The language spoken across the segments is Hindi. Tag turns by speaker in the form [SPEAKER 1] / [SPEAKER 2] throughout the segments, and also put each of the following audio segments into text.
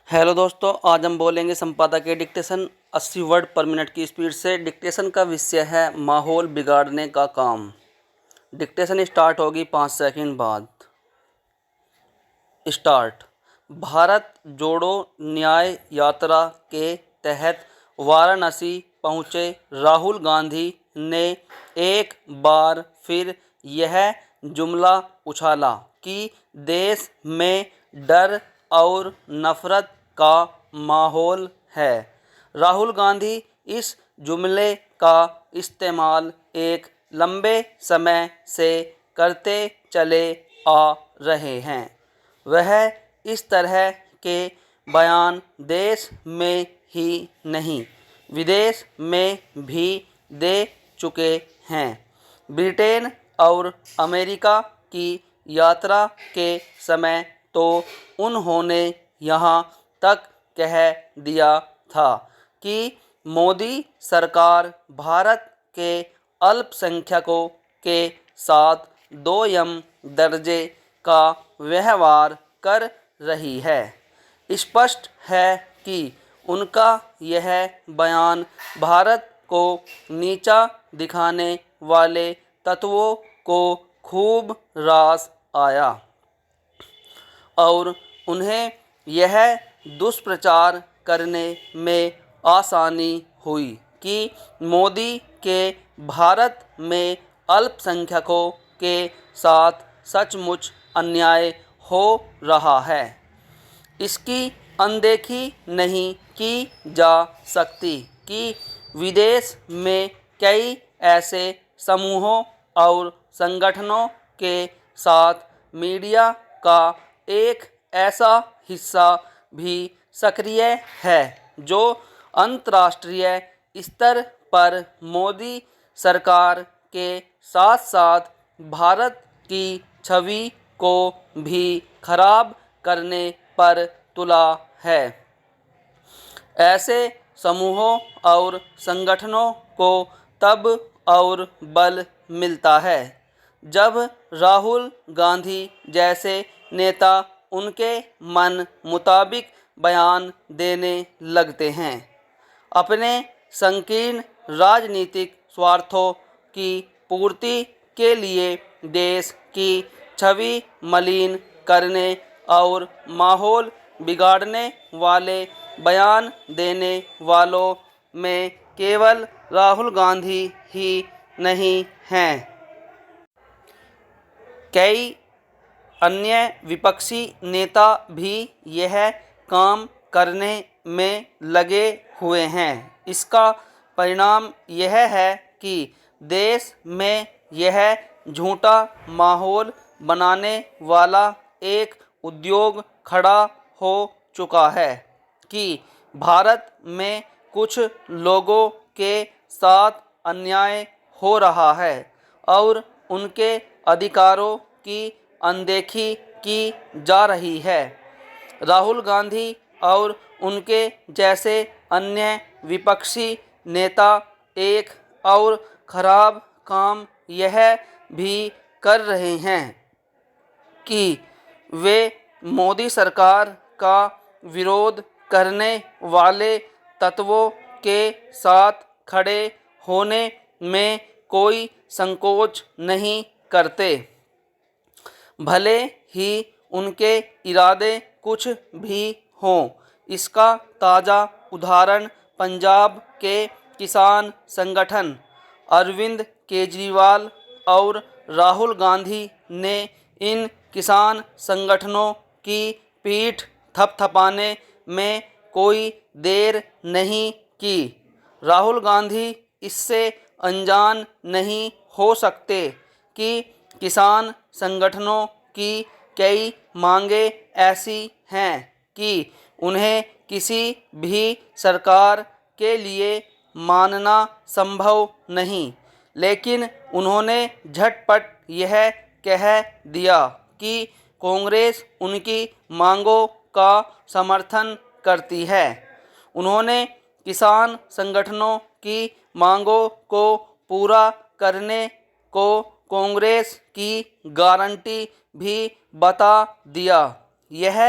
[SPEAKER 1] हेलो दोस्तों, आज हम बोलेंगे संपादक के डिक्टेशन 80 वर्ड पर मिनट की स्पीड से। डिक्टेशन का विषय है माहौल बिगाड़ने का काम। डिक्टेशन स्टार्ट होगी 5 सेकंड बाद। स्टार्ट। भारत जोड़ो न्याय यात्रा के तहत वाराणसी पहुँचे राहुल गांधी ने एक बार फिर यह जुमला उछाला कि देश में डर और नफरत का माहौल है। राहुल गांधी इस जुमले का इस्तेमाल एक लंबे समय से करते चले आ रहे हैं। वह इस तरह के बयान देश में ही नहीं विदेश में भी दे चुके हैं। ब्रिटेन और अमेरिका की यात्रा के समय तो उन्होंने यहाँ तक कह दिया था कि मोदी सरकार भारत के अल्पसंख्यकों के साथ दोयम दर्जे का व्यवहार कर रही है। स्पष्ट है कि उनका यह बयान भारत को नीचा दिखाने वाले तत्वों को खूब रास आया और उन्हें यह दुष्प्रचार करने में आसानी हुई कि मोदी के भारत में अल्पसंख्यकों के साथ सचमुच अन्याय हो रहा है। इसकी अनदेखी नहीं की जा सकती कि विदेश में कई ऐसे समूहों और संगठनों के साथ मीडिया का एक ऐसा हिस्सा भी सक्रिय है जो अंतर्राष्ट्रीय स्तर पर मोदी सरकार के साथ साथ भारत की छवि को भी खराब करने पर तुला है। ऐसे समूहों और संगठनों को तब और बल मिलता है जब राहुल गांधी जैसे नेता उनके मन मुताबिक बयान देने लगते हैं। अपने संकीर्ण राजनीतिक स्वार्थों की पूर्ति के लिए देश की छवि मलिन करने और माहौल बिगाड़ने वाले बयान देने वालों में केवल राहुल गांधी ही नहीं हैं। कई अन्य विपक्षी नेता भी यह काम करने में लगे हुए हैं। इसका परिणाम यह है कि देश में यह झूठा माहौल बनाने वाला एक उद्योग खड़ा हो चुका है कि भारत में कुछ लोगों के साथ अन्याय हो रहा है और उनके अधिकारों की अनदेखी की जा रही है। राहुल गांधी और उनके जैसे अन्य विपक्षी नेता एक और खराब काम यह भी कर रहे हैं कि वे मोदी सरकार का विरोध करने वाले तत्वों के साथ खड़े होने में कोई संकोच नहीं करते, भले ही उनके इरादे कुछ भी हों। इसका ताज़ा उदाहरण पंजाब के किसान संगठन अरविंद केजरीवाल और राहुल गांधी ने इन किसान संगठनों की पीठ थपथपाने में कोई देर नहीं की। राहुल गांधी इससे अनजान नहीं हो सकते कि किसान संगठनों की कई मांगें ऐसी हैं कि उन्हें किसी भी सरकार के लिए मानना संभव नहीं, लेकिन उन्होंने झटपट यह कह दिया कि कांग्रेस उनकी मांगों का समर्थन करती है। उन्होंने किसान संगठनों की मांगों को पूरा करने को कांग्रेस की गारंटी भी बता दिया। यह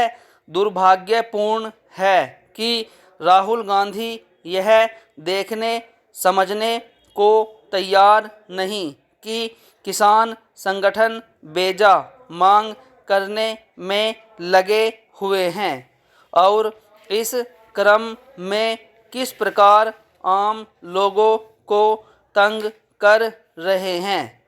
[SPEAKER 1] दुर्भाग्यपूर्ण है कि राहुल गांधी यह देखने समझने को तैयार नहीं कि किसान संगठन बेजा मांग करने में लगे हुए हैं और इस क्रम में किस प्रकार आम लोगों को तंग कर रहे हैं।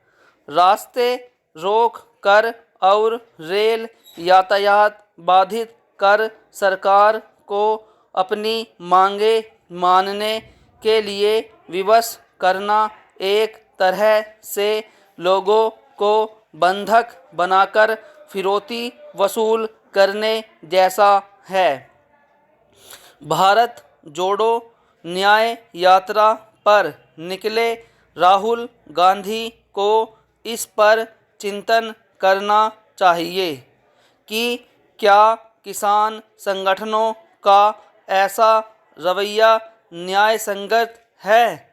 [SPEAKER 1] रास्ते रोक कर और रेल यातायात बाधित कर सरकार को अपनी मांगे मानने के लिए विवश करना एक तरह से लोगों को बंधक बनाकर फिरौती वसूल करने जैसा है। भारत जोड़ो न्याय यात्रा पर निकले राहुल गांधी को इस पर चिंतन करना चाहिए कि क्या किसान संगठनों का ऐसा रवैया न्याय संगत है।